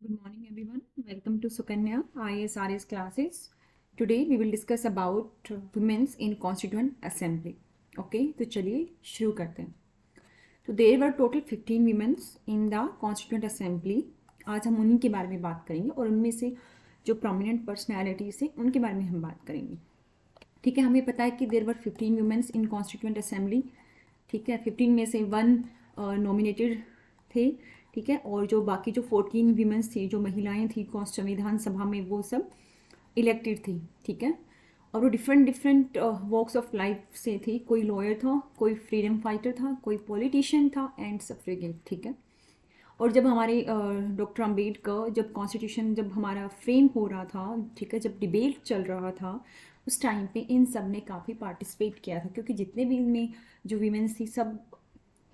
Good morning, everyone. Welcome to Sukanya ISRS classes. Today we will discuss about women's in Constituent Assembly. Okay, तो चलिए शुरू करते हैं. तो there were total 15 women's in the Constituent Assembly. आज हम उन्हीं के बारे में बात करेंगे और उनमें से जो prominent personalities हैं उनके बारे में हम बात करेंगे. ठीक है, हमें पता है कि there were 15 women's in Constituent Assembly. ठीक है, 15 में से 1 nominated थे. ठीक है, और जो बाकी जो 14 वीमेंस थी, जो महिलाएं थी संविधान सभा में, वो सब इलेक्टेड थी. ठीक है, और वो डिफरेंट वॉक्स ऑफ लाइफ से थी. कोई लॉयर था, कोई फ्रीडम फाइटर था, कोई पॉलिटिशियन था एंड सफ्रेगेट. ठीक है, और जब हमारे डॉक्टर अम्बेडकर जब कॉन्स्टिट्यूशन जब हमारा फ्रेम हो रहा था, ठीक है, जब डिबेट चल रहा था, उस टाइम पे इन सब ने काफ़ी पार्टिसिपेट किया था, क्योंकि जितने भी इनमें जो वीमेंस थी सब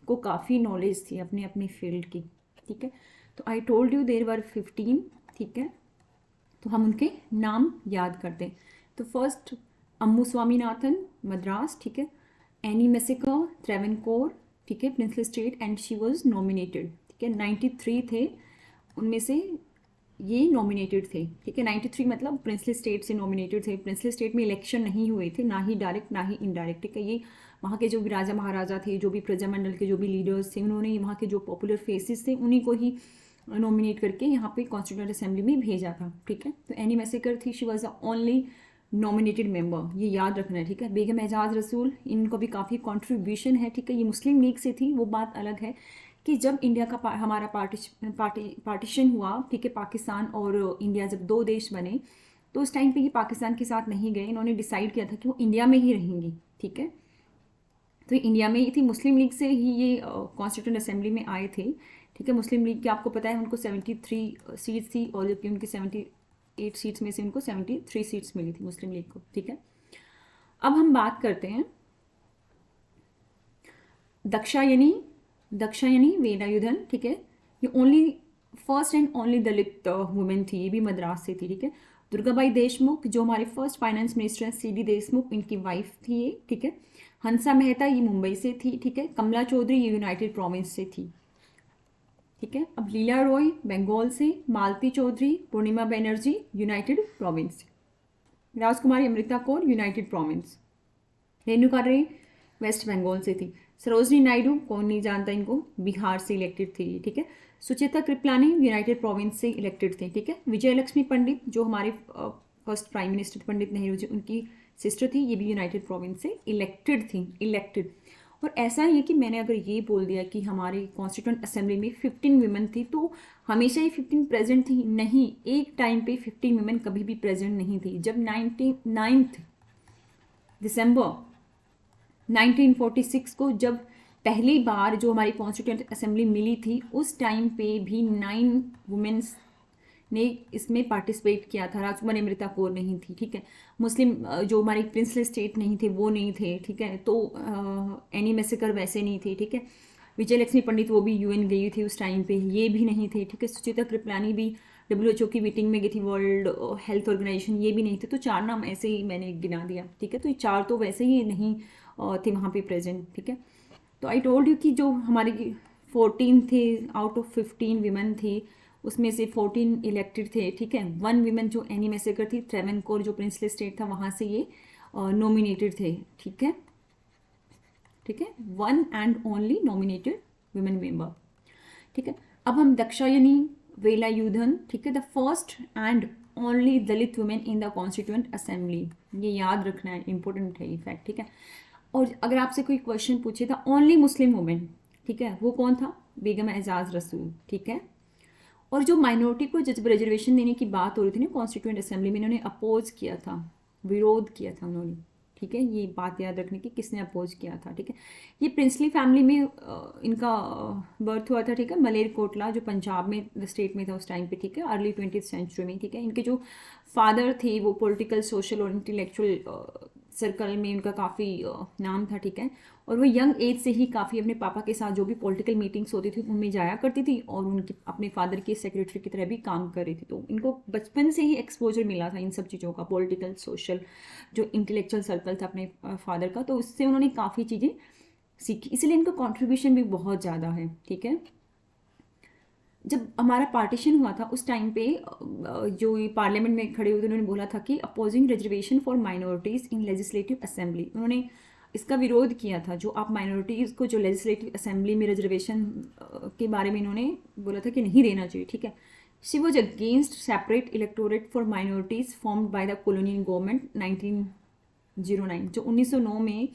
को काफ़ी नॉलेज थी अपने अपने फील्ड की. ठीक है, तो आई टोल्ड यू देर वर 15. ठीक है, तो हम उनके नाम याद करते हैं. तो फर्स्ट अम्मू स्वामीनाथन, मद्रास. ठीक है, एनी मेसेकर, ट्रेवनकोर. ठीक है, princely state, and she was nominated. ठीक है, 93 थे उनमें से ये नॉमिनेटेड थे. ठीक है, 93 मतलब प्रिंसली स्टेट से नॉमिनेटेड थे. प्रिंसली स्टेट में इलेक्शन नहीं हुए थे, ना ही डायरेक्ट ना ही इनडायरेक्ट. ठीक है, ये वहाँ के जो भी राजा महाराजा थे, जो भी प्रजामंडल के जो भी लीडर्स थे, उन्होंने वहाँ के जो पॉपुलर फेसेस थे उन्हीं को ही नॉमिनेट करके यहाँ पे कॉन्स्टिट्यूएंट असेंबली में भेजा था. ठीक है, तो एनी मैसेकर थी, she was the only nominated member, ये याद रखना है. ठीक है, बेगम एजाज रसूल, इनको भी काफ़ी कॉन्ट्रीब्यूशन है. ठीक है, ये मुस्लिम लीग से थी, वो बात अलग है कि जब इंडिया का हमारा पार्टीशन हुआ, ठीक है, पाकिस्तान और इंडिया जब दो देश बने, तो उस टाइम पे ये पाकिस्तान के साथ नहीं गए. इन्होंने डिसाइड किया था कि वो इंडिया में ही रहेंगी. ठीक है, तो इंडिया में ही थी, मुस्लिम लीग से ही ये कॉन्स्टिट्यूएंट असेंबली में आए थे. ठीक है, मुस्लिम लीग की आपको पता है उनको 73 सीट्स थी, और जबकि उनकी 78 सीट्स में से उनको 73 सीट्स मिली थी मुस्लिम लीग को. ठीक है, अब हम बात करते हैं दक्षायनी वेलायुधन. ठीक है, ये only first and only Dalit women थी, ये भी मद्रास से थी. ठीक है, दुर्गाबाई देशमुख, जो हमारे फर्स्ट फाइनेंस मिनिस्टर हैं, सीडी देशमुख, इनकी वाइफ थी ये. ठीक है, हंसा मेहता, ये मुंबई से थी. ठीक है, कमला चौधरी, ये यूनाइटेड प्रोविंस से थी. ठीक है, अब लीला रॉय बंगाल से, मालती चौधरी, पूर्णिमा बनर्जी, यूनाइटेड प्रोविंस, राजकुमारी अमृता कौर, यूनाइटेड प्रोविंस, रेणुका रे वेस्ट बंगाल से थी. सरोजनी नायडू, कौन नहीं जानता इनको, बिहार से इलेक्टेड थी. ठीक है, सुचेता कृपलानी, यूनाइटेड प्रोविंस से इलेक्टेड थे. ठीक है, विजय लक्ष्मी पंडित, जो हमारे first prime minister Pandit Nehru ji, उनकी सिस्टर थी, ये भी यूनाइटेड प्रोविंस से इलेक्टेड. और ऐसा ही है कि मैंने अगर ये बोल दिया कि हमारी कॉन्स्टिट्यूएंट असेंबली में 15 वीमेन थी, तो हमेशा ही 15 प्रेजेंट थी? नहीं, एक टाइम पे 15 वीमेन कभी भी प्रेजेंट नहीं थी. जब 9 दिसंबर 1946 को जब पहली बार जो हमारी कॉन्स्टिट्यूएंट असेंबली मिली थी, उस टाइम पे भी 9 वुमेन्स ने इसमें पार्टिसिपेट किया था. राजकुमारी अमृता कौर नहीं थी. ठीक है, मुस्लिम जो हमारी प्रिंसली स्टेट नहीं थे वो नहीं थे. ठीक है, तो एनी मैसेकर वैसे नहीं थे. ठीक है, विजय लक्ष्मी पंडित, वो भी यूएन गई थी उस टाइम पे, ये भी नहीं थे. ठीक है, सुचिता कृपलानी भी WHO की मीटिंग में गई थी, वर्ल्ड हेल्थ ऑर्गेनाइजेशन, ये भी नहीं थे. तो 4 नाम ऐसे ही मैंने गिना दिया. ठीक है, तो ये 4 तो वैसे ही नहीं थे वहाँ पे प्रेजेंट. ठीक है, तो आई टोल्ड यू कि जो हमारी 14 थे आउट ऑफ 15 वीमेन थी, उसमें से 14 इलेक्टेड थे. ठीक है, 1 वीमेन जो एनी मैसेकर थी, ट्रेवनकोर, जो प्रिंसली स्टेट था, वहाँ से ये नॉमिनेटेड थे. ठीक है, 1 and only nominated women member. ठीक है, अब हम दक्षायनी वेलायुधन, ठीक है, the first and only Dalit women in the constituent assembly, ये याद रखना है, इंपॉर्टेंट है ये फैक्ट. ठीक है, और अगर आपसे कोई क्वेश्चन पूछे था ओनली मुस्लिम वुमेन, ठीक है, वो कौन था? बेगम एजाज रसूल. ठीक है, और जो माइनॉरिटी को जब रिजर्वेशन देने की बात हो रही थी ना कॉन्स्टिट्यूएंट असेंबली में, इन्होंने अपोज किया था, विरोध किया था उन्होंने. ठीक है, ये बात याद रखने की, किसने अपोज किया था. ठीक है, ये प्रिंसली फैमिली में इनका बर्थ हुआ था. ठीक है, मलेरकोटला, जो पंजाब में स्टेट में था उस टाइम पे. ठीक है, अर्ली 20th सेंचुरी में. ठीक है, इनके जो फादर थे वो पॉलिटिकल, सोशल और इंटेलेक्चुअल सर्कल में उनका काफ़ी नाम था. ठीक है, और वो यंग एज से ही काफ़ी अपने पापा के साथ जो भी पॉलिटिकल मीटिंग्स होती थी उनमें जाया करती थी, और उनके अपने फादर के सेक्रेटरी की तरह भी काम कर रही थी. तो इनको बचपन से ही एक्सपोजर मिला था इन सब चीज़ों का, पॉलिटिकल, सोशल, जो इंटेलेक्चुअल सर्कल था अपने फादर का, तो उससे उन्होंने काफ़ी चीज़ें सीखी, इसलिए इनका कॉन्ट्रीब्यूशन भी बहुत ज़्यादा है. ठीक है, जब हमारा पार्टीशन हुआ था उस टाइम पे जो ये पार्लियामेंट में खड़े हुए थे उन्होंने बोला था कि opposing reservation for minorities in legislative assembly, उन्होंने इसका विरोध किया था। जो आप माइनॉरिटीज़ को जो लेजिस्लेटिव असेंबली में रिजर्वेशन के बारे में इन्होंने बोला था कि नहीं देना चाहिए, ठीक है। She was against separate electorate for minorities formed by the colonial government 1909, जो 1909 में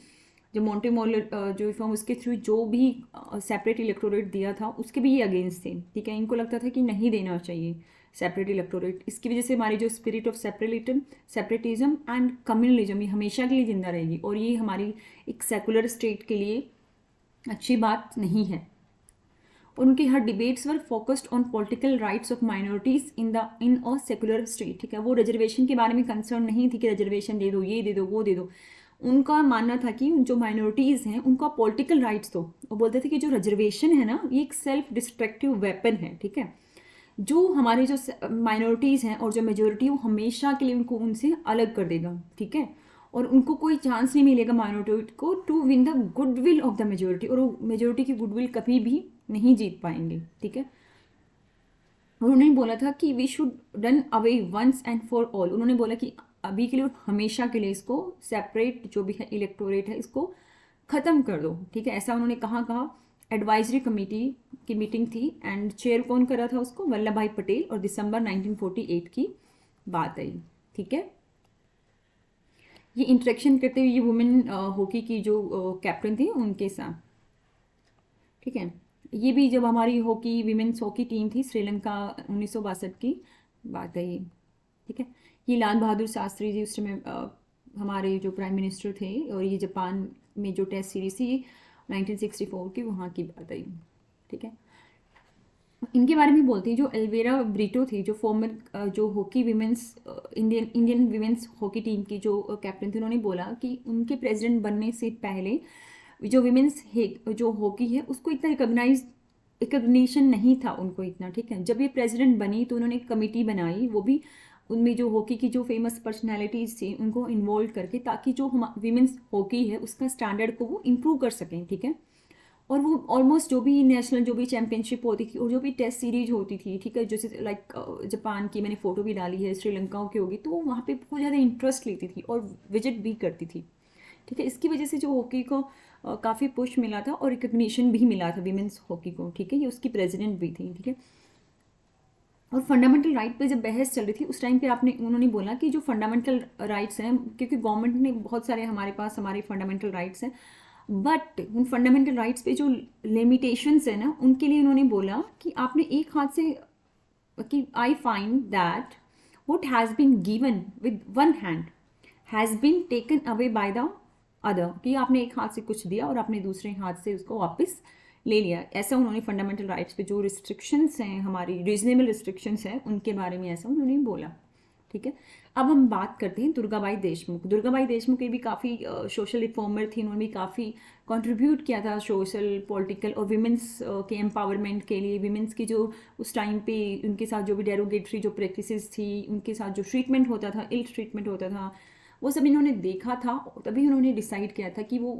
जो मोंटेमोल जो रिफॉर्म उसके थ्रू जो भी सेपरेट इलेक्टोरेट दिया था उसके भी ये अगेंस्ट थे, ठीक है। इनको लगता था कि नहीं देना चाहिए सेपरेट इलेक्टोरेट। इसकी वजह से हमारी जो spirit of separatism and communalism ये हमेशा के लिए जिंदा रहेगी, और ये हमारी एक सेकुलर स्टेट के लिए अच्छी बात नहीं है। और उनके हर debates were focused on political rights of minorities in a secular state, ठीक है। वो रिजर्वेशन के बारे में कंसर्न नहीं थी कि रिजर्वेशन दे दो, ये दे दो, वो दे दो। उनका मानना था कि जो माइनॉरिटीज़ हैं उनका पॉलिटिकल राइट्स दो। वो बोलते थे कि जो रिजर्वेशन है ना ये एक सेल्फ डिस्ट्रक्टिव वेपन है, ठीक है। जो हमारे जो माइनॉरिटीज़ हैं और जो मेजोरिटी वो हमेशा के लिए उनको उनसे अलग कर देगा, ठीक है। और उनको कोई चांस नहीं मिलेगा माइनॉरिटी को to win the goodwill of the majority, और वो मेजोरिटी की गुडविल कभी भी नहीं जीत पाएंगे, ठीक है। और उन्होंने बोला था कि we should run away once and for all, उन्होंने बोला कि अभी के लिए और हमेशा के लिए इसको सेपरेट जो भी है इलेक्टोरेट है इसको ख़त्म कर दो, ठीक है। ऐसा उन्होंने कहा। एडवाइजरी कमेटी की मीटिंग थी एंड चेयर कौन कर रहा था उसको, वल्लभ भाई पटेल, और दिसंबर 1948 की बात आई, ठीक है। ये इंटरेक्शन करते हुए ये वुमेन हॉकी की जो कैप्टन थी उनके साथ, ठीक है। ये भी जब हमारी हॉकी विमेंस हॉकी टीम थी श्रीलंका 1962 की बात है ये, ठीक है। ये लाल बहादुर शास्त्री जी उस समय हमारे जो प्राइम मिनिस्टर थे, और ये जापान में जो टेस्ट सीरीज थी 1964 की वहाँ की बात आई, ठीक है। इनके बारे में बोलती हैं जो एल्वेरा ब्रिटो थी, जो फॉर्मर जो hockey women's Indian women's hockey team की जो कैप्टन थी, उन्होंने बोला कि उनके प्रेसिडेंट बनने से पहले जो विमेंस जो हॉकी है उसको इतना रिकग्निशन नहीं था उनको इतना, ठीक है। जब ये प्रेसिडेंट बनी तो उन्होंने एक कमेटी बनाई, वो भी उनमें जो हॉकी की जो फेमस पर्सनैलिटीज़ थी उनको इन्वॉल्व करके, ताकि जो विमेंस हॉकी है उसका स्टैंडर्ड को वो इम्प्रूव कर सकें, ठीक है। और वो ऑलमोस्ट जो भी नेशनल जो भी चैम्पियनशिप होती थी और जो भी टेस्ट सीरीज होती थी, ठीक है, जैसे लाइक जापान की मैंने फ़ोटो भी डाली है, श्रीलंका की होगी, तो वो वहाँ पे बहुत ज़्यादा इंटरेस्ट लेती थी और विजिट भी करती थी, ठीक है। इसकी वजह से जो हॉकी को काफ़ी पुश मिला था और रिकग्निशन भी मिला था विमेंस हॉकी को, ठीक है। ये उसकी प्रेसिडेंट भी थी, ठीक है। और फंडामेंटल राइट पे जब बहस चल रही थी उस टाइम पे उन्होंने बोला कि जो फंडामेंटल राइट्स हैं, क्योंकि गवर्नमेंट ने बहुत सारे हमारे पास हमारे फंडामेंटल राइट्स हैं, बट उन फंडामेंटल राइट्स पे जो लिमिटेशंस है ना उनके लिए उन्होंने बोला कि आपने एक हाथ से कि I find that what has been given with one hand has been taken away by the other, कि आपने एक हाथ से कुछ दिया और आपने दूसरे हाथ से उसको वापस ले लिया। ऐसा उन्होंने फंडामेंटल राइट्स पे जो रिस्ट्रिक्शंस हैं हमारी रीजनेबल रिस्ट्रिक्शंस हैं उनके बारे में ऐसा उन्होंने बोला, ठीक है। अब हम बात करते हैं दुर्गाबाई देशमुख। दुर्गाबाई देशमुख ये भी काफ़ी सोशल रिफॉर्मर थी, उन्होंने भी काफ़ी कंट्रीब्यूट किया था सोशल पॉलिटिकल और विमेंस के एम्पावरमेंट के लिए। विमेंस की जो उस टाइम पे उनके साथ जो भी डेरोगेटरी जो प्रैक्टिसेस थी, उनके साथ जो ट्रीटमेंट होता था, इल ट्रीटमेंट होता था, वो सब इन्होंने देखा था। तभी उन्होंने डिसाइड किया था कि वो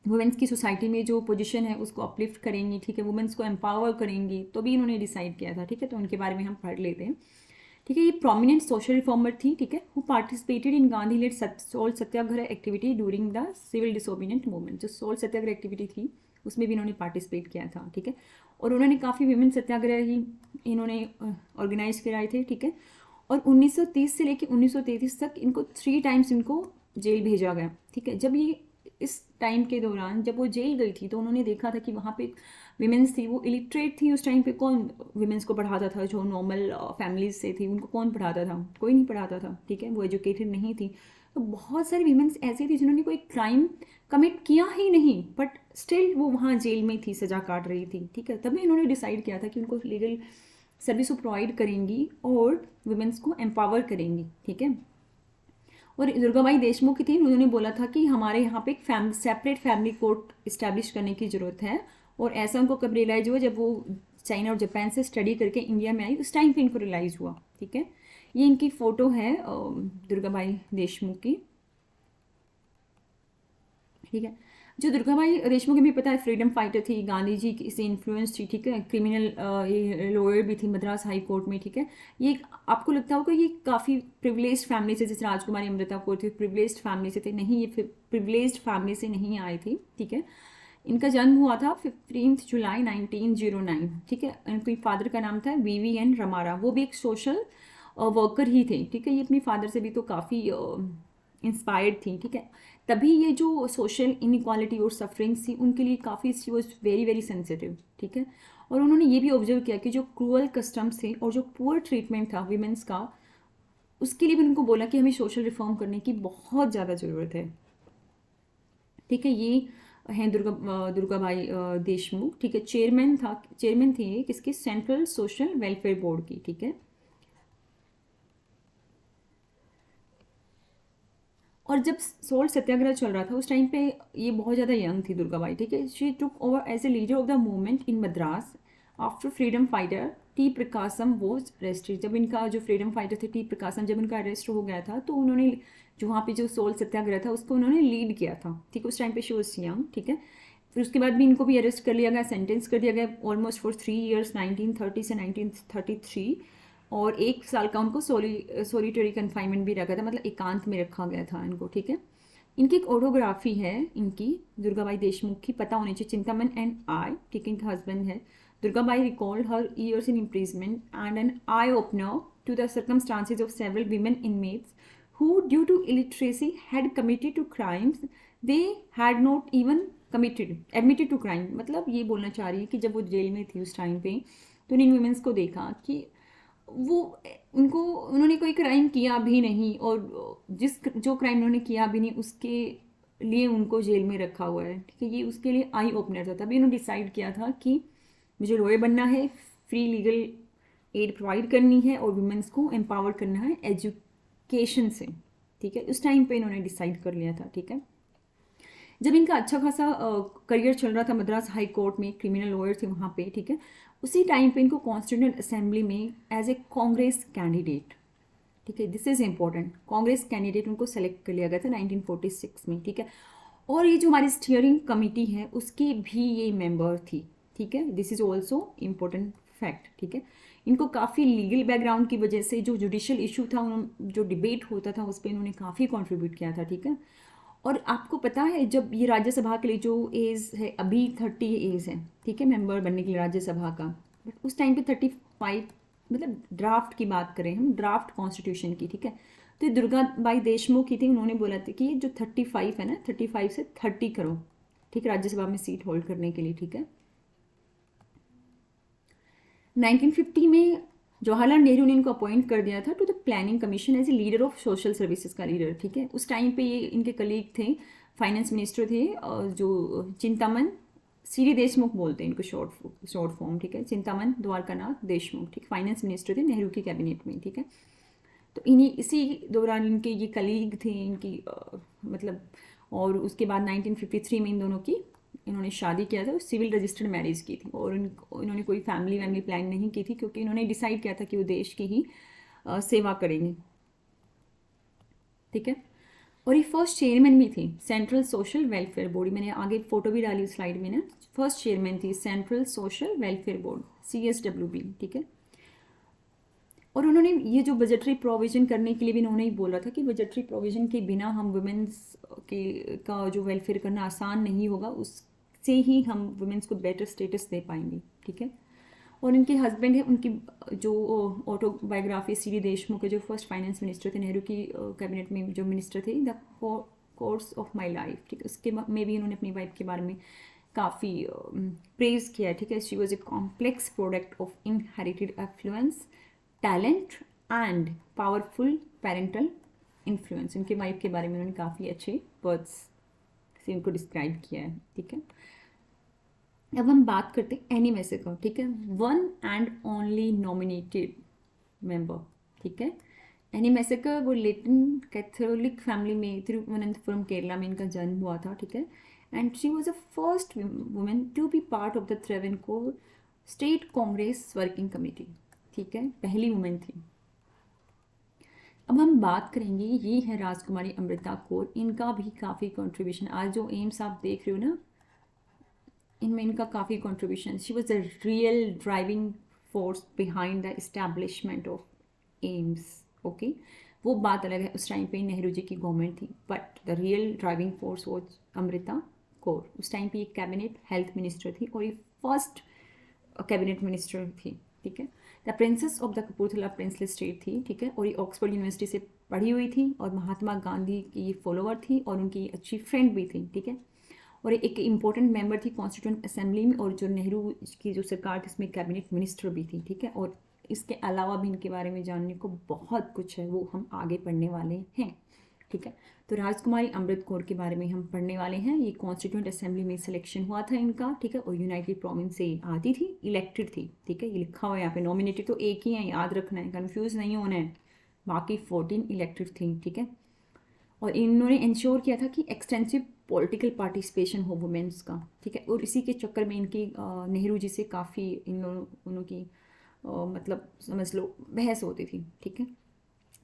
वुमेंस की सोसाइटी में जो पोजीशन है उसको अपलिफ्ट करेंगी, ठीक है, वुमेंस को एम्पावर करेंगी, तो भी इन्होंने डिसाइड किया था, ठीक है। तो उनके बारे में हम पढ़ लेते हैं, ठीक है। ये प्रोमिनेंट सोशल रिफॉर्मर थी, ठीक है, who participated in Gandhi led salt satyagraha activity during the civil disobedient movement. जो सोल सत्याग्रह एक्टिविटी थी उसमें भी इन्होंने पार्टिसिपेट किया था, ठीक है। और उन्होंने काफ़ी विमेन सत्याग्रह ही इन्होंने ऑर्गेनाइज कराए थे, ठीक है। और 1930 से लेकर 1933 तक इनको 3 टाइम्स इनको जेल भेजा गया, ठीक है। जब ये इस टाइम के दौरान जब वो जेल गई थी तो उन्होंने देखा था कि वहाँ पे विमेंस थी, वो इलिटरेट थी। उस टाइम पे कौन विमेंस को पढ़ाता था? जो नॉर्मल फैमिलीज से थी उनको कौन पढ़ाता था? कोई नहीं पढ़ाता था, ठीक है, वो एजुकेटेड नहीं थी। तो बहुत सारी विमेंस ऐसी थी जिन्होंने कोई क्राइम कमिट किया ही नहीं, बट स्टिल वो वहाँ जेल में थी, सजा काट रही थी, ठीक है। तभी इन्होंने डिसाइड किया था कि उनको लीगल सर्विस प्रोवाइड करेंगी और वुमेंस को एम्पावर करेंगी, ठीक है। और दुर्गाबाई देशमुख की थी, उन्होंने बोला था कि हमारे यहाँ पे एक सेपरेट फैमिली कोर्ट इस्टेब्लिश करने की ज़रूरत है। और ऐसा उनको कब रियलाइज़ हुआ? जब वो चाइना और जापान से स्टडी करके इंडिया में आई, उस टाइम पे इनको रियलाइज़ हुआ, ठीक है। ये इनकी फ़ोटो है दुर्गाबाई देशमुख की, ठीक है। जो दुर्गाबाई देशमुख भी पता है फ्रीडम फाइटर थी, गांधी जी की से इन्फ्लुएंस थी, ठीक है, क्रिमिनल लॉयर भी थी मद्रास हाई कोर्ट में, ठीक है। ये आपको लगता होगा ये काफ़ी प्रिविलेज्ड फैमिली से, जैसे राजकुमारी अमृतापुर थी प्रिविलेज्ड फैमिली से थे, नहीं ये प्रिविलेज्ड फैमिली से नहीं आए थे, ठीक है। इनका जन्म हुआ था 15 जुलाई 1909, ठीक है। इनके फादर का नाम था VVN रमारा, वो भी एक सोशल वर्कर ही थे, ठीक है। ये अपने फादर से भी तो काफ़ी इंस्पायर्ड थी, ठीक है। तभी ये जो सोशल इनइक्वालिटी और सफरिंग्स थी उनके लिए काफ़ी she was very very sensitive, ठीक है। और उन्होंने ये भी ऑब्जर्व किया कि जो क्रूअल कस्टम्स थे और जो पुअर ट्रीटमेंट था वीमेंस का, उसके लिए भी उनको बोला कि हमें सोशल रिफॉर्म करने की बहुत ज़्यादा ज़रूरत है, ठीक है। ये हैं दुर्गाबाई देशमुख, ठीक है। चेयरमैन थे ये किसके, सेंट्रल सोशल वेलफेयर बोर्ड की, ठीक है। और जब सोल्ट सत्याग्रह चल रहा था उस टाइम पे ये बहुत ज़्यादा यंग थी दुर्गाबाई, ठीक है। She took over as a leader of the movement in Madras after freedom fighter T Prakasam was arrested. जब इनका जो फ्रीडम फाइटर थे टी प्रकाशम, जब इनका अरेस्ट हो गया था तो उन्होंने जो वहाँ पे जो सोल्ट सत्याग्रह था उसको उन्होंने लीड किया था, ठीक है। उस टाइम पे शी वॉज यंग, ठीक है। फिर उसके बाद भी इनको भी अरेस्ट कर लिया गया, सेंटेंस कर दिया गया ऑलमोस्ट फॉर 3 ईयर्स 1930 से 1933, और 1 साल का उनको सोलिटरी कन्फाइनमेंट भी रखा था, मतलब एकांत में रखा गया था इनको, ठीक है। इनकी एक ऑटोग्राफी है इनकी दुर्गाबाई देशमुख की, पता होनी चाहिए, चिंतामन एंड आई, ठीक है, इनका हस्बैंड है। Durgabai recalled her years in imprisonment and an eye opener to the circumstances of several women inmates who due to illiteracy had committed to crimes they had not even admitted to crime। मतलब ये बोलना चाह रही है कि जब वो jail में थी उस टाइम पे तो इन वुमेन्स को देखा कि वो उन्होंने कोई क्राइम किया भी नहीं, और जो क्राइम उन्होंने किया भी नहीं उसके लिए उनको जेल में रखा हुआ है, ठीक है। ये उसके लिए आई ओपनर था। तभी उन्होंने डिसाइड किया था कि मुझे लॉयर बनना है, फ्री लीगल एड प्रोवाइड करनी है और वुमेन्स को एम्पावर करना है एजुकेशन से, ठीक है। उस टाइम पे इन्होंने डिसाइड कर लिया था, ठीक है। जब इनका अच्छा खासा करियर चल रहा था मद्रास हाई कोर्ट में, क्रिमिनल लॉयर थे वहाँ पे, ठीक है, उसी टाइम पे इनको कॉन्स्टिट्यूएंट असेंबली में एज ए कांग्रेस कैंडिडेट, ठीक है, this is important, Congress candidate उनको सेलेक्ट कर लिया गया था 1946 में, ठीक है। और ये जो हमारी स्टीयरिंग कमेटी है उसकी भी ये मेंबर थी, ठीक है, this is also important fact, ठीक है। इनको काफ़ी लीगल बैकग्राउंड की वजह से जो जुडिशियल इशू था, जो डिबेट होता था उस पर इन्होंने काफ़ी कॉन्ट्रीब्यूट किया था, ठीक है। और आपको पता है जब ये राज्यसभा के लिए जो एज है अभी 30 एज है, ठीक है, मेंबर बनने के लिए राज्यसभा का, बट उस टाइम पे 35, मतलब ड्राफ्ट की बात करें हम, ड्राफ्ट कॉन्स्टिट्यूशन की, ठीक है। तो ये दुर्गाबाई देशमुख की थी, उन्होंने बोला था कि जो 35 है ना, 35 से 30 करो, ठीक है, राज्यसभा में सीट होल्ड करने के लिए, ठीक है। 1950 में जवाहरलाल नेहरू ने इनको अपॉइंट कर दिया था to the planning commission as a leader of social services का लीडर, ठीक है। उस टाइम पे ये इनके कलीग थे, फाइनेंस मिनिस्टर थे, जो चिंतामन सीरी देशमुख बोलते हैं इनको शॉर्ट फॉर्म, ठीक है, चिंतामन द्वारकानाथ देशमुख, ठीक, फाइनेंस मिनिस्टर थे नेहरू की कैबिनेट में, ठीक है। तो इसी दौरान इनके ये कलीग थे इनकी मतलब, और उसके बाद 1953 में इन दोनों की इन्होंने शादी किया था, सिविल रजिस्टर्ड मैरिज की थी, और इन्होंने कोई फैमिली प्लान नहीं की थी, क्योंकि इन्होंने डिसाइड किया था कि वो देश की ही सेवा करेंगे, ठीक है। और ये फर्स्ट चेयरमैन भी थी सेंट्रल सोशल वेलफेयर बोर्ड, मैंने आगे फोटो भी डाली स्लाइड में ना, फर्स्ट चेयरमैन थी central social welfare board CSWB, ठीक है। और उन्होंने ये जो बजटरी प्रोविजन करने के लिए भी इन्होंने ही बोला था कि बजटरी प्रोविजन के बिना हम वुमेन्स का जो वेलफेयर करना आसान नहीं होगा, उससे ही हम वुमेन्स को बेटर स्टेटस दे पाएंगे, ठीक है। और इनके हस्बैंड है, उनकी जो ऑटोबायोग्राफी सीरी देशमुख के जो फर्स्ट फाइनेंस मिनिस्टर थे नेहरू की कैबिनेट में जो मिनिस्टर थे, the course of my life, ठीक है, उसके में भी इन्होंने अपनी वाइफ के बारे में काफ़ी प्रेज किया, ठीक है। She was a complex product of inherited affluence, talent and powerful parental influence. उनके वाइफ के बारे में उन्होंने काफ़ी अच्छे वर्ड्स से उनको डिस्क्राइब किया है, ठीक है। अब हम बात करते हैं एनी मैसेकर, ठीक है, one and only nominated member, ठीक है। एनी मैसेकर वो लेटिन कैथोलिक फैमिली में तिरुवनंतपुरम केरला में इनका जन्म हुआ था, ठीक है। And she was the first women to be part of the Travancore state Congress working committee, ठीक है, पहली वुमेन थी। अब हम बात करेंगे, ये है राजकुमारी अमृता कौर। इनका भी काफ़ी कंट्रीब्यूशन, आज जो एम्स आप देख रहे हो ना, इनमें इनका काफ़ी contribution. She was the real driving force behind the establishment of AIIMS. Okay, वो बात अलग है, उस टाइम पे नेहरू जी की गवर्नमेंट थी, but the real driving force was Amrita Kaur. उस टाइम पे ये कैबिनेट हेल्थ मिनिस्टर थी और ये फर्स्ट कैबिनेट मिनिस्टर थी, ठीक है। The princess of the Kapurthala princely state थी, ठीक है, और ये ऑक्सफोर्ड यूनिवर्सिटी से पढ़ी हुई थी और महात्मा गांधी की फॉलोअर थी और उनकी अच्छी फ्रेंड भी थी, ठीक है। और एक इम्पोर्टेंट मेंबर थी कॉन्स्टिट्यूंट असेंबली में, और जो नेहरू की जो सरकार थी उसमें कैबिनेट मिनिस्टर भी थी, ठीक है। और इसके अलावा भी इनके बारे में जानने को बहुत कुछ है, वो हम आगे पढ़ने वाले हैं, ठीक है। तो राजकुमारी अमृत कौर के बारे में हम पढ़ने वाले हैं। ये कॉन्स्टिट्यूंट असेंबली में सिलेक्शन हुआ था इनका, ठीक है, और यूनाइटेड प्रोविंस से आती थी, इलेक्टेड थी, ठीक है। ये लिखा हुआ है यहाँ पे, नॉमिनेटेड तो एक ही है, याद रखना है, कन्फ्यूज नहीं होना है। बाकी 14 इलेक्टेड थी, ठीक है। और इन्होंने इंश्योर किया था कि एक्सटेंसिव पॉलिटिकल पार्टिसिपेशन हो वुमेन्स का, ठीक है। और इसी के चक्कर में इनकी नेहरू जी से काफ़ी इन लोगों की मतलब समझ लो बहस होती थी, ठीक है।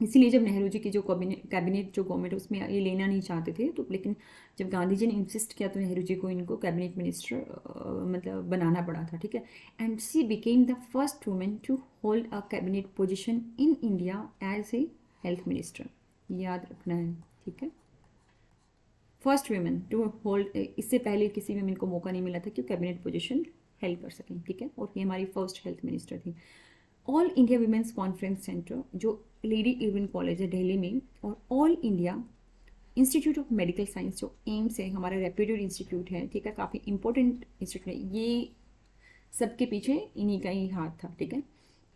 इसीलिए जब नेहरू जी की जो कैबिनेट जो गवर्नमेंट उसमें ये लेना नहीं चाहते थे, तो लेकिन जब गांधी जी ने इंसिस्ट किया तो नेहरू जी को इनको कैबिनेट मिनिस्टर मतलब बनाना पड़ा था, ठीक है। And she became the first women to hold a cabinet position in India as a health minister, याद रखना है, ठीक है। फर्स्ट वुमेन टू होल्ड, इससे पहले किसी वुमेन को मौका नहीं मिला था कि कैबिनेट पोजीशन हेल्ड कर सकें, ठीक है। और ये हमारी फर्स्ट हेल्थ मिनिस्टर थी। All India women's conference centre जो लेडी इरविन कॉलेज है दिल्ली में, और all India institute of medical science जो एम्स है, हमारा रेप्यूटेड इंस्टीट्यूट है, ठीक है, काफ़ी इंपॉर्टेंट इंस्टीट्यूट है, ये सबके पीछे इन्हीं का ही हाथ था, ठीक है।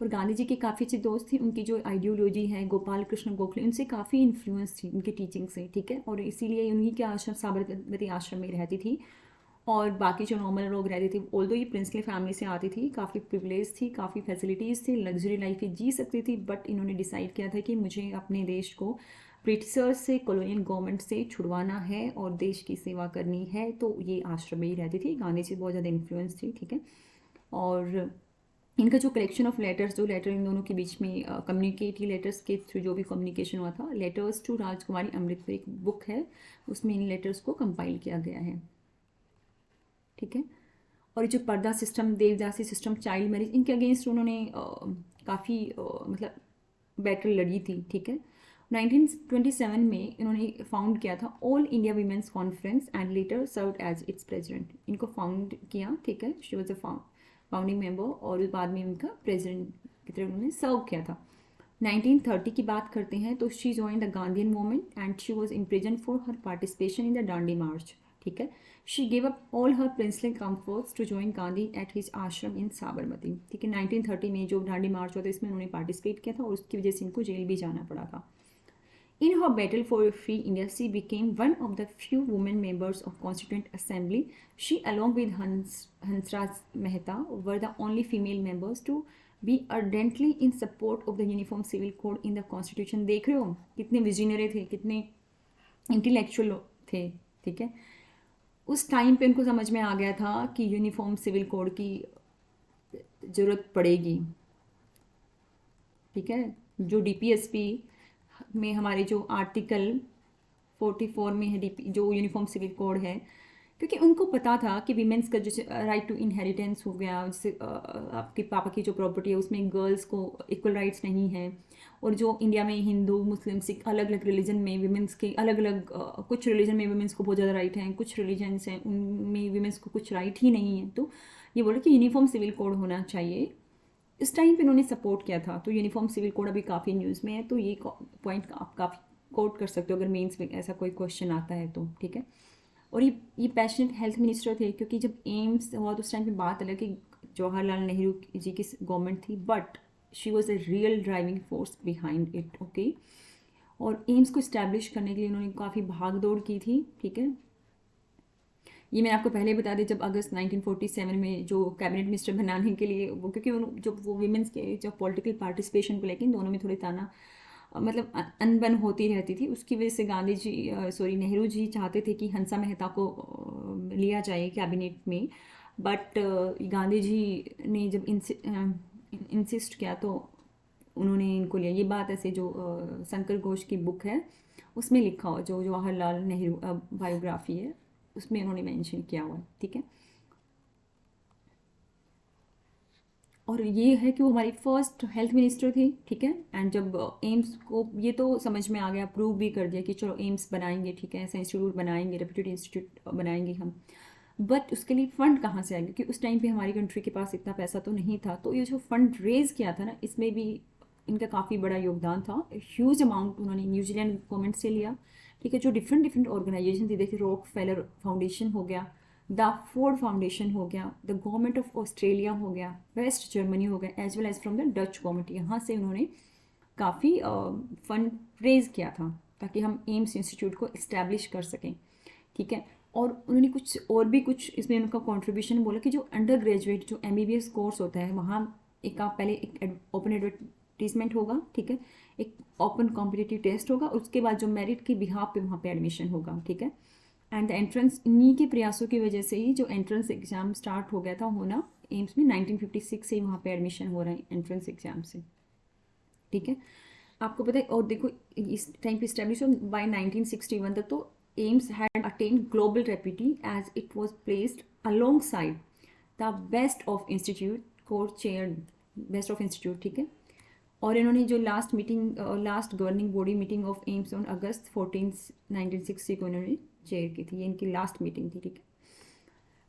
और गांधी जी के काफ़ी अच्छे दोस्त थे, उनकी जो आइडियोलॉजी है गोपाल कृष्ण गोखले, उनसे काफ़ी इन्फ्लुएंस थी उनकी टीचिंग से, ठीक है। और इसीलिए उन्हीं के आश्रम साबरमती आश्रम में रहती थी, और बाकी जो नॉर्मल लोग रहते थे, ऑल्दो ये प्रिंसली फैमिली से आती थी, काफ़ी प्रिविलेज थी, काफ़ी फैसिलिटीज़ थी, लग्जरी लाइफ जी सकती थी, बट इन्होंने डिसाइड किया था कि मुझे अपने देश को ब्रिटिशर्स से, कॉलोनियल गवर्नमेंट से छुड़वाना है और देश की सेवा करनी है, तो ये आश्रम में ही रहती थी। गांधी जी बहुत ज़्यादा इन्फ्लुएंस थी, ठीक है। और इनका जो कलेक्शन ऑफ लेटर्स, जो लेटर इन दोनों के बीच में कम्युनिकेटिव लेटर्स के थ्रू जो भी कम्युनिकेशन हुआ था, लेटर्स टू राजकुमारी अमृत एक बुक है, उसमें इन लेटर्स को कंपाइल किया गया है, ठीक है। और जो पर्दा सिस्टम, देवदासी सिस्टम, चाइल्ड मैरिज, इनके अगेंस्ट उन्होंने काफ़ी मतलब बैटल लड़ी थी, ठीक है। 1927 में इन्होंने फाउंड किया था all India women's conference and later served as its president, इनको फाउंड किया, ठीक है। She was a founding member, और बाद में उनका प्रेसिडेंट की तरह उन्होंने सर्व किया था। 1930 की बात करते हैं तो she join the Gandhian movement and she was imprison for her participation in the Dandi march, ठीक है। She gave up all her princely comforts to join Gandhi at his ashram in Sabarmati, ठीक है। 1930 में जो डांडी मार्च हुआ था इसमें उन्होंने पार्टिसिपेट किया था और उसकी वजह से इनको जेल भी जाना पड़ा था। In her battle for free India, she became one of the few women members of Constituent Assembly. She, along with Hansraj Mehta, were the only female members to be ardently in support of the Uniform Civil Code in the Constitution. देख रहे हो कितने visionary थे, कितने intellectual थे, ठीक है। उस टाइम पे उनको समझ में आ गया था कि यूनिफॉर्म सिविल कोड की ज़रूरत पड़ेगी, ठीक है। जो डीपीएसपी में हमारे जो आर्टिकल 44 में है जो यूनिफॉर्म सिविल कोड है, क्योंकि उनको पता था कि वीमेंस का जैसे राइट टू इनहेरिटेंस हो गया, जैसे आपके पापा की जो प्रॉपर्टी है उसमें गर्ल्स को इक्वल राइट्स नहीं है, और जो इंडिया में हिंदू मुस्लिम सिख अलग अलग रिलीजन में वीमेंस के अलग अलग कुछ रिलीजन में वीमेंस को बहुत ज़्यादा राइट हैं, कुछ रिलीजन्स हैं उनमें वीमेंस को कुछ राइट ही नहीं है, तो ये बोले कि यूनिफॉर्म सिविल कोड होना चाहिए। इस टाइम पे इन्होंने सपोर्ट किया था। तो यूनिफॉर्म सिविल कोड अभी काफ़ी न्यूज़ में है, तो ये पॉइंट आप काफ़ी कोट कर सकते हो अगर मेंस में ऐसा कोई क्वेश्चन आता है तो, ठीक है। और ये पैशनेट हेल्थ मिनिस्टर थे, क्योंकि जब एम्स हुआ तो उस टाइम पे बात अलग कि जवाहरलाल नेहरू जी की गवर्नमेंट थी, but she was a real driving force behind it, okay. और एम्स को इस्टेब्लिश करने के लिए उन्होंने काफ़ी भाग दौड़ की थी, ठीक है। ये मैंने आपको पहले बता दी, जब अगस्त 1947 में जो कैबिनेट मिनिस्टर बनाने के लिए वो, क्योंकि जब वो वीमेंस के जो पॉलिटिकल पार्टिसिपेशन को लेकिन दोनों में थोड़ी ताना मतलब अनबन होती रहती थी, उसकी वजह से गांधी जी नेहरू जी चाहते थे कि हंसा मेहता को लिया जाए कैबिनेट में, बट गांधी जी ने जब इंसिस्ट किया तो उन्होंने इनको लिया। ये बात ऐसे जो शंकर घोष की बुक है उसमें लिखा हुआ, जो जवाहरलाल नेहरू बायोग्राफी है उसमें उन्होंने मेंशन किया हुआ है, ठीक है। और ये है कि वो हमारी फर्स्ट हेल्थ मिनिस्टर थी, ठीक है। एंड जब एम्स को ये तो समझ में आ गया, प्रूव भी कर दिया कि चलो एम्स बनाएंगे, ठीक है, ऐसा इंस्टीट्यूट बनाएंगे, रेप्यूटेड इंस्टीट्यूट बनाएंगे हम। बट उसके लिए फ़ंड कहाँ से आएंगे, क्योंकि उस टाइम पे हमारी कंट्री के पास इतना पैसा तो नहीं था। तो ये जो फंड रेज किया था ना, इसमें भी इनका काफ़ी बड़ा योगदान था। ह्यूज अमाउंट उन्होंने न्यूजीलैंड गवर्नमेंट से लिया, ठीक है। जो डिफरेंट डिफरेंट ऑर्गेनाइजेशन थी, देखिए रॉक फेलर फाउंडेशन हो गया, द फोर्ड फाउंडेशन हो गया, द गवर्नमेंट ऑफ ऑस्ट्रेलिया हो गया, वेस्ट जर्मनी हो गया, as well as from the Dutch government. यहाँ से उन्होंने काफ़ी फंड रेज किया था ताकि हम एम्स इंस्टीट्यूट को इस्टेब्लिश कर सकें, ठीक है। और उन्होंने कुछ और भी कुछ इसमें उनका कंट्रीब्यूशन बोला कि जो अंडर ग्रेजुएट जो MBBS कोर्स होता है वहाँ एक आप पहले एक ओपन एडवर्टीजमेंट होगा, ठीक है, एक ओपन कॉम्पिटिटिव टेस्ट होगा, उसके बाद जो मेरिट के बिहाफ पे वहाँ पे एडमिशन होगा, ठीक है। एंड द एंट्रेंस, इन्हीं के प्रयासों की वजह से ही जो एंट्रेंस एग्जाम स्टार्ट हो गया था होना एम्स में 1956 से ही वहाँ पे एडमिशन हो रहा है एंट्रेंस एग्जाम से, ठीक है। आपको पता है, और देखो इस टाइम पे स्टैब्लिश बाय 1961 तक तो AIIMS had attain global repute as it was placed alongside the best of institute core chair, best of institute, ठीक है। और इन्होंने जो last meeting, last governing body meeting of AIIMS on August 14 1960 को इन्होंने चेयर की थी। ये इनकी लास्ट मीटिंग थी, ठीक है।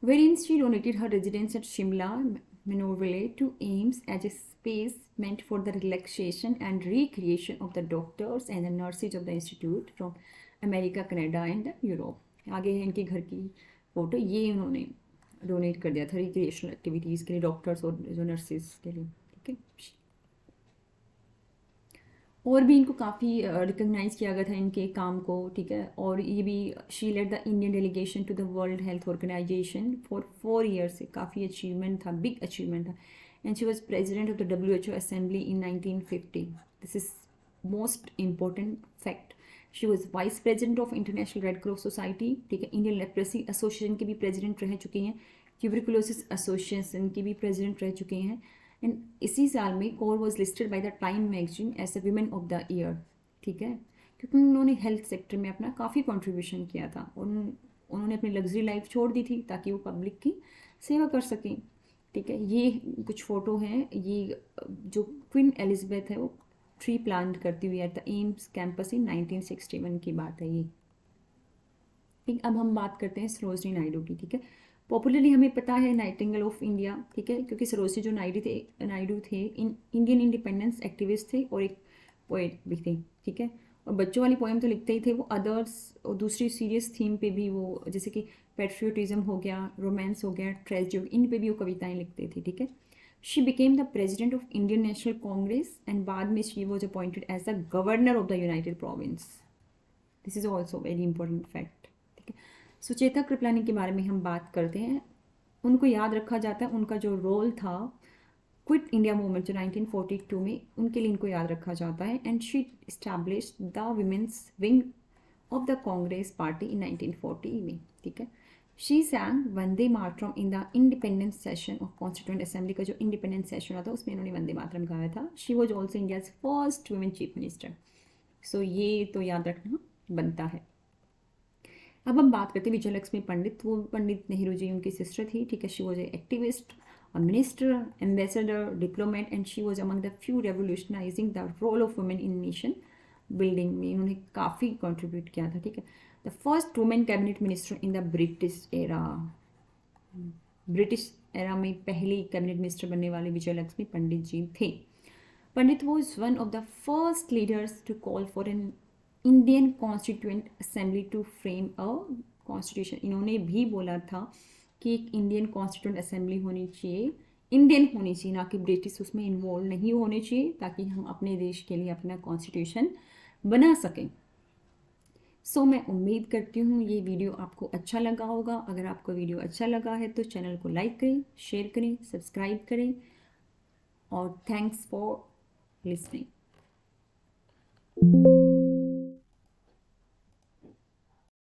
Wherein she donated her residence at Shimla, Manorville to AIMS as a space meant for the relaxation and recreation of the doctors and the nurses of the institute from America, Canada and Europe। आगे है इनके घर की photo, ये उन्होंने donate कर दिया था रिक्रिएशनल एक्टिविटीज़ के लिए, डॉक्टर्स और जो नर्सेज के लिए, ठीक है। और भी इनको काफ़ी रिकग्नाइज़ किया गया था इनके काम को, ठीक है। और ये भी she led the Indian delegation to the World Health Organisation for 4 years से, काफ़ी अचीवमेंट था, बिग अचीवमेंट था। And she was president of the WHO assembly in 1950। This is most important fact. She was vice president of International Red Cross Society, ठीक है। Indian leprosy association की भी president रह चुकी हैं, ट्यूबरकुलोसिस एसोसिएशन की भी प्रेजिडेंट रह चुके हैं। एंड इसी साल में Kaur was listed by the Time magazine as a women of the year, ठीक है, क्योंकि उन्होंने हेल्थ सेक्टर में अपना काफ़ी कंट्रीब्यूशन किया था। उन्होंने अपनी लग्जरी लाइफ छोड़ दी थी ताकि वो पब्लिक की सेवा कर सकें, ठीक है। ये कुछ फ़ोटो हैं, ये जो क्वीन एलिजाबेथ है वो ट्री प्लांट करती हुई एट द एम्स कैंपस इन 1961 की बात है ये, ठीक। अब हम बात करते हैं सरोजनी नायडू की, ठीक है। पॉपुलरली हमें पता है नाइटिंगेल ऑफ इंडिया, ठीक है, क्योंकि सरोजनी जो नायडू थे इंडियन इंडिपेंडेंस एक्टिविस्ट थे और एक पोएट भी थे, ठीक है। और बच्चों वाली पोएम तो लिखते ही थे वो, अदर्स और दूसरी सीरियस थीम पे भी वो, जैसे कि पेट्रियोटिज्म हो गया, रोमांस हो गया, ट्रेजेडी, इन पे भी वो कविताएं लिखते थे, ठीक है। She became the president of Indian National Congress and बाद में she was appointed as the governor of the United Provinces. This is also very important fact, ठीक है। सुचेता कृपलानी के बारे में हम बात करते हैं। उनको याद रखा जाता है, उनका जो रोल था क्विट इंडिया मूवमेंट जो 1942 में, उनके लिए इनको याद रखा जाता है। And she established the women's wing of the Congress party इन 1940 में, ठीक है। She सैंग Vande Mataram in the independence session of constituent assembly का जो इंडिपेंडेंस सेशन हुआ था उसमें इन्होंने वंदे मातरम गाया था। She was also India's first women chief minister. So ये तो याद रखना बनता है। अब हम बात करते हैं विजयलक्ष्मी पंडित। वो पंडित नेहरू जी उनकी सिस्टर थी, ठीक है। She was a activist, a minister, ambassador, diplomat, and she was among the few revolutionizing the role of women in nation building में इन्होंने काफ़ी कंट्रीब्यूट किया था, ठीक है। The first women cabinet minister in the British era में पहली cabinet minister बनने वाले विजयलक्ष्मी पंडित जी थे। Pandit was one of the first leaders to call for an Indian constituent assembly to frame a constitution. इन्होंने भी बोला था कि एक इंडियन कॉन्स्टिट्यूंट असेंबली होनी चाहिए, इंडियन होनी चाहिए, ना कि ब्रिटिश उसमें इन्वॉल्व नहीं होने चाहिए, ताकि हम अपने देश के लिए अपना कॉन्स्टिट्यूशन बना सकें। सो मैं उम्मीद करती हूँ ये वीडियो आपको अच्छा लगा होगा। अगर आपको वीडियो अच्छा लगा है तो चैनल को लाइक करें, शेयर करें, सब्सक्राइब करें और थैंक्स फॉर लिसनिंग।